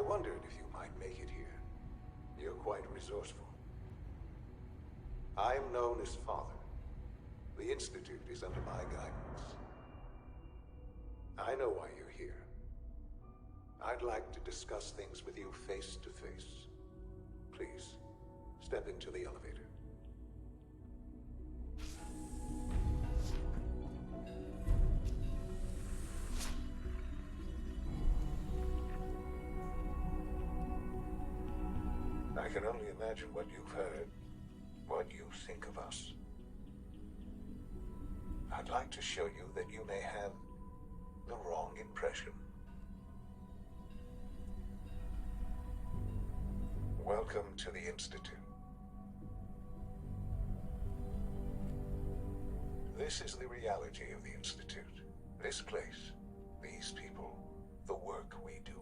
wondered if you might make it here. You're quite resourceful. I am known as Father. The Institute is under my guidance. I know why you're here. I'd like to discuss things with you face to face. Please, step into the elevator. I can only imagine what you've heard, what you think of us. I'd like to show you that you may have the wrong impression. Welcome to the Institute. This is the reality of the Institute. This place, these people, the work we do.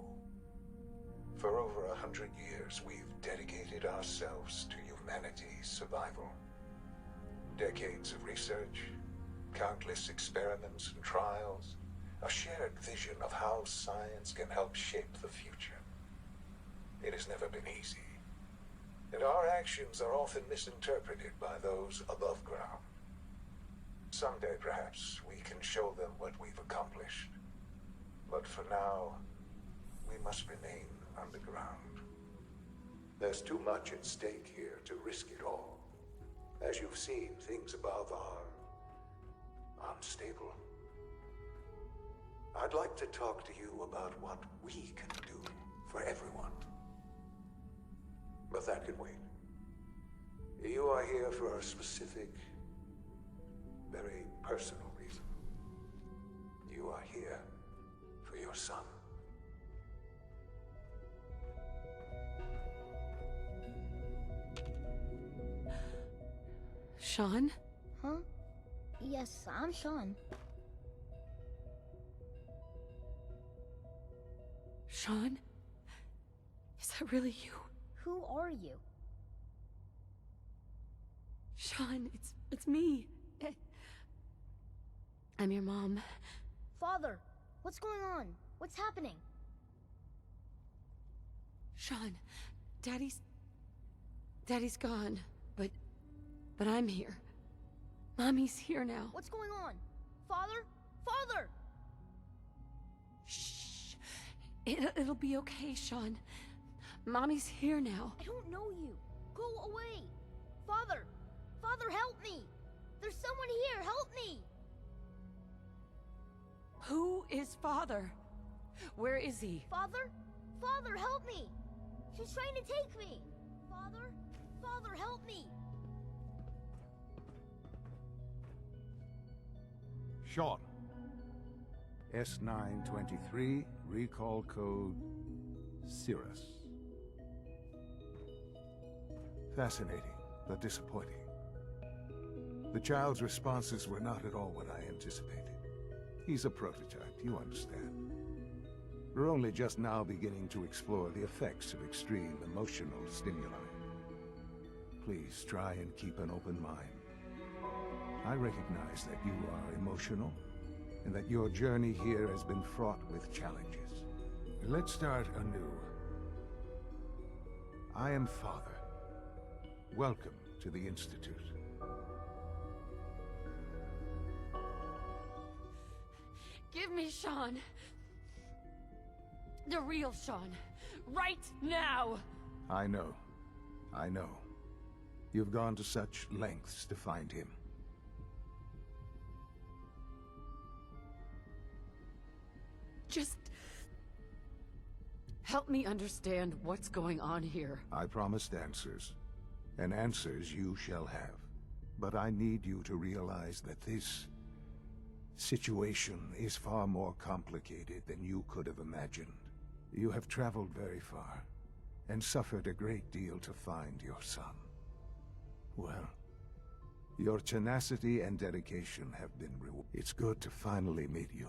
For over 100 years, we've dedicated ourselves to humanity's survival. Decades of research, countless experiments and trials, a shared vision of how science can help shape the future. It has never been easy, and our actions are often misinterpreted by those above ground. Someday, perhaps, we can show them what we've accomplished. But for now, we must remain underground. There's too much at stake here to risk it all. As you've seen, things above are unstable. I'd like to talk to you about what we can do for everyone. But that can wait. You are here for a specific, very personal reason. You are here for your son. Shaun? Huh? Yes, I'm Shaun. Shaun? Is that really you? Who are you? Shaun, it's me. I'm your mom. Father, what's going on? What's happening? Shaun, Daddy's gone, but I'm here. Mommy's here now. What's going on? Father? Father! Shh. It'll be okay, Shaun. Mommy's here now. I don't know you. Go away. Father! Father, help me! There's someone here, help me! Who is Father? Where is he? Father? Father, help me! She's trying to take me! Father? Father, help me! Shaun. S923, recall code Cirrus. Fascinating, but disappointing. The child's responses were not at all what I anticipated. He's a prototype, you understand. We're only just now beginning to explore the effects of extreme emotional stimuli. Please try and keep an open mind. I recognize that you are emotional, and that your journey here has been fraught with challenges. Let's start anew. I am Father. Welcome to the Institute. Give me Shaun. The real Shaun. Right now! I know. You've gone to such lengths to find him. Just help me understand what's going on here. I promised answers, and answers you shall have. But I need you to realize that this situation is far more complicated than you could have imagined. You have traveled very far, and suffered a great deal to find your son. Well, your tenacity and dedication have been rewarded. It's good to finally meet you.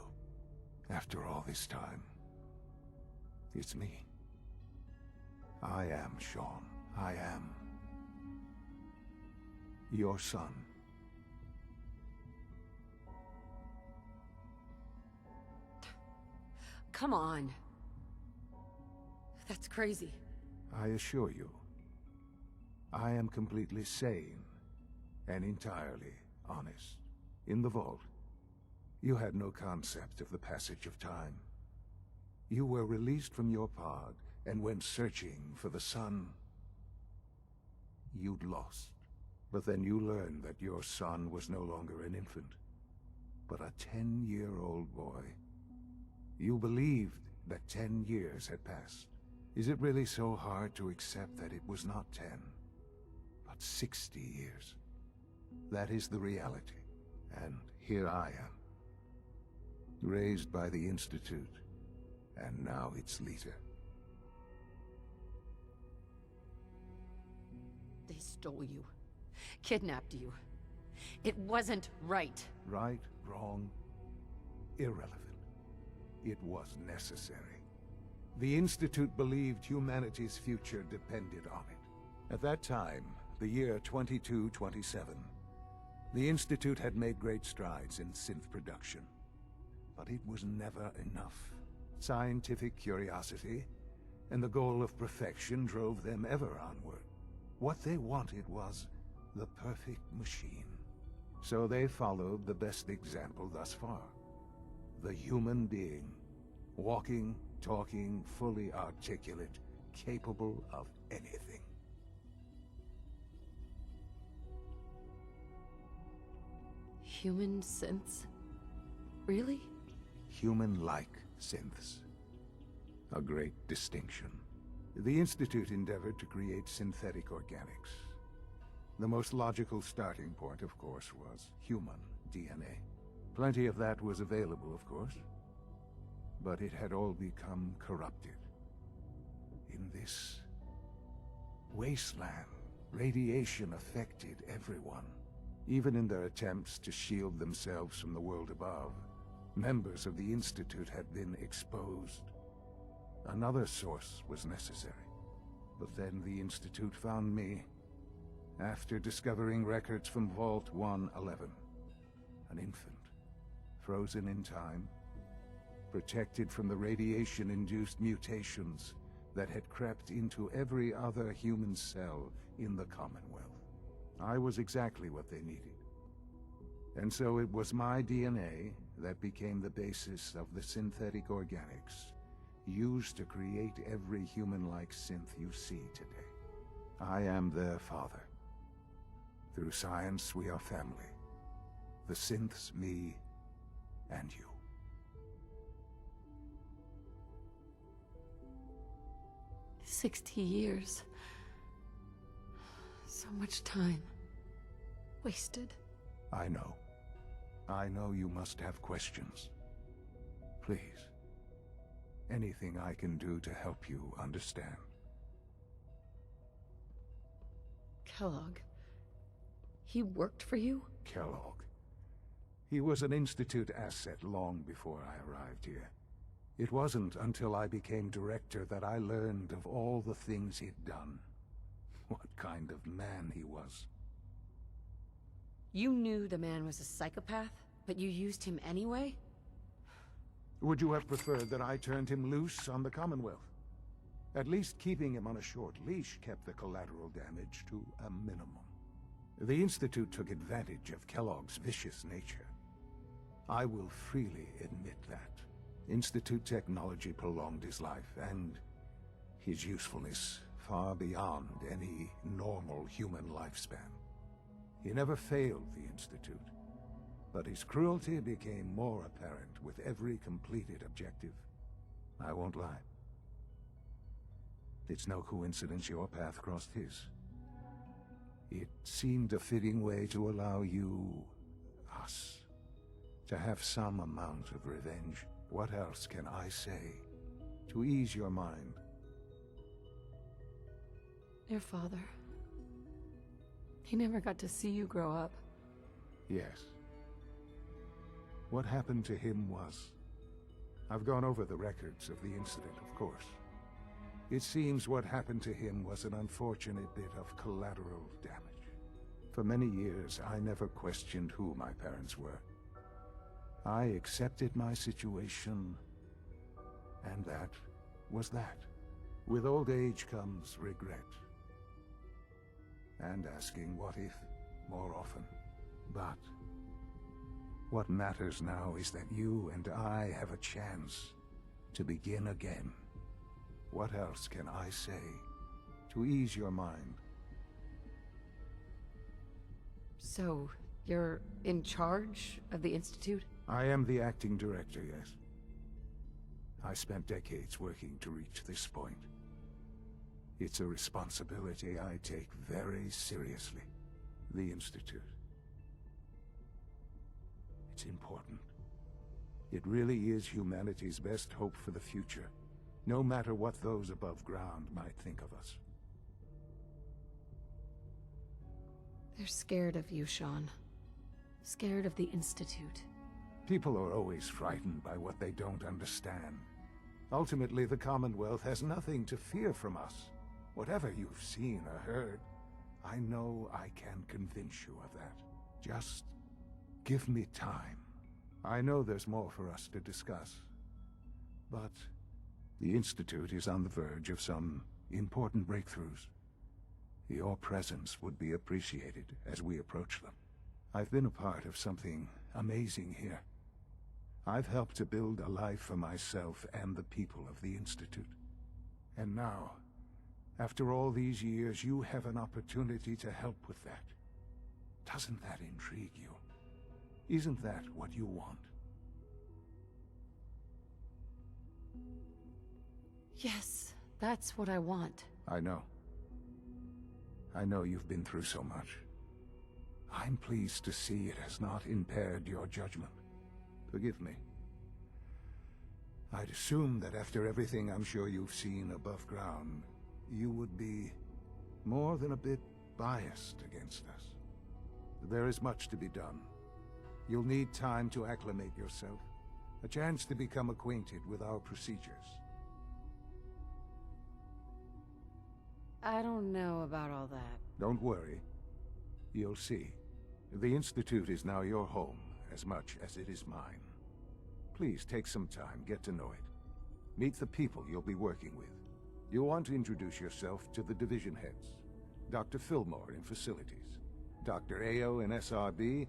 After all this time, it's me. I am Shaun. I am your son. Come on. That's crazy. I assure you, I am completely sane and entirely honest. In the vault, you had no concept of the passage of time. You were released from your pod and went searching for the son you'd lost. But then you learned that your son was no longer an infant, but a 10-year-old boy. You believed that 10 years had passed. Is it really so hard to accept that it was not 10, but 60 years? That is the reality. And here I am, raised by the Institute, and now its leader. They stole you. Kidnapped you. It wasn't right. Right, wrong, irrelevant. It was necessary. The Institute believed humanity's future depended on it. At that time, the year 2227, the Institute had made great strides in synth production. But it was never enough. Scientific curiosity and the goal of perfection drove them ever onward. What they wanted was the perfect machine. So they followed the best example thus far. The human being. Walking, talking, fully articulate, capable of anything. Human synths? Really? Human-like synths. A great distinction. The Institute endeavored to create synthetic organics. The most logical starting point, of course, was human DNA. Plenty of that was available, of course. But it had all become corrupted. In this wasteland, radiation affected everyone. Even in their attempts to shield themselves from the world above, members of the Institute had been exposed. Another source was necessary. But then the Institute found me, after discovering records from Vault 111. An infant, frozen in time, protected from the radiation-induced mutations that had crept into every other human cell in the Commonwealth. I was exactly what they needed. And so it was my DNA that became the basis of the synthetic organics used to create every human-like synth you see today. I am their father. Through science, we are family. The synths, me, and you. 60 years. So much time. Wasted. I know. I know you must have questions. Please. Anything I can do to help you understand. Kellogg. He worked for you? Kellogg. He was an Institute asset long before I arrived here. It wasn't until I became director that I learned of all the things he'd done. What kind of man he was. You knew the man was a psychopath, but you used him anyway? Would you have preferred that I turned him loose on the Commonwealth? At least keeping him on a short leash kept the collateral damage to a minimum. The Institute took advantage of Kellogg's vicious nature. I will freely admit that. Institute technology prolonged his life, and his usefulness far beyond any normal human lifespan. He never failed the Institute, but his cruelty became more apparent with every completed objective. I won't lie. It's no coincidence your path crossed his. It seemed a fitting way to allow you, us, to have some amount of revenge. What else can I say to ease your mind? Your father. He never got to see you grow up. Yes. What happened to him was... I've gone over the records of the incident, of course. It seems what happened to him was an unfortunate bit of collateral damage. For many years, I never questioned who my parents were. I accepted my situation, and that was that. With old age comes regret. And asking what if more often. But what matters now is that you and I have a chance to begin again. What else can I say to ease your mind? So, you're in charge of the Institute? I am the acting director, yes. I spent decades working to reach this point. It's a responsibility I take very seriously. The Institute. It's important. It really is humanity's best hope for the future, no matter what those above ground might think of us. They're scared of you, Shaun. Scared of the Institute. People are always frightened by what they don't understand. Ultimately, the Commonwealth has nothing to fear from us. Whatever you've seen or heard, I know I can convince you of that. Just give me time. I know there's more for us to discuss. But the Institute is on the verge of some important breakthroughs. Your presence would be appreciated as we approach them. I've been a part of something amazing here. I've helped to build a life for myself and the people of the Institute. And now, after all these years, you have an opportunity to help with that. Doesn't that intrigue you? Isn't that what you want? Yes, that's what I want. I know. I know you've been through so much. I'm pleased to see it has not impaired your judgment. Forgive me. I'd assumed that after everything I'm sure you've seen above ground, you would be more than a bit biased against us. There is much to be done. You'll need time to acclimate yourself, a chance to become acquainted with our procedures. I don't know about all that. Don't worry. You'll see. The Institute is now your home, as much as it is mine. Please take some time, get to know it. Meet the people you'll be working with. You'll want to introduce yourself to the division heads. Dr. Fillmore in Facilities, Dr. Ao in SRB,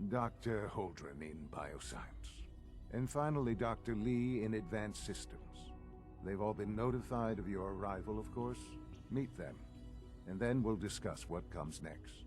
Dr. Holdren in Bioscience, and finally Dr. Lee in Advanced Systems. They've all been notified of your arrival, of course. Meet them, and then we'll discuss what comes next.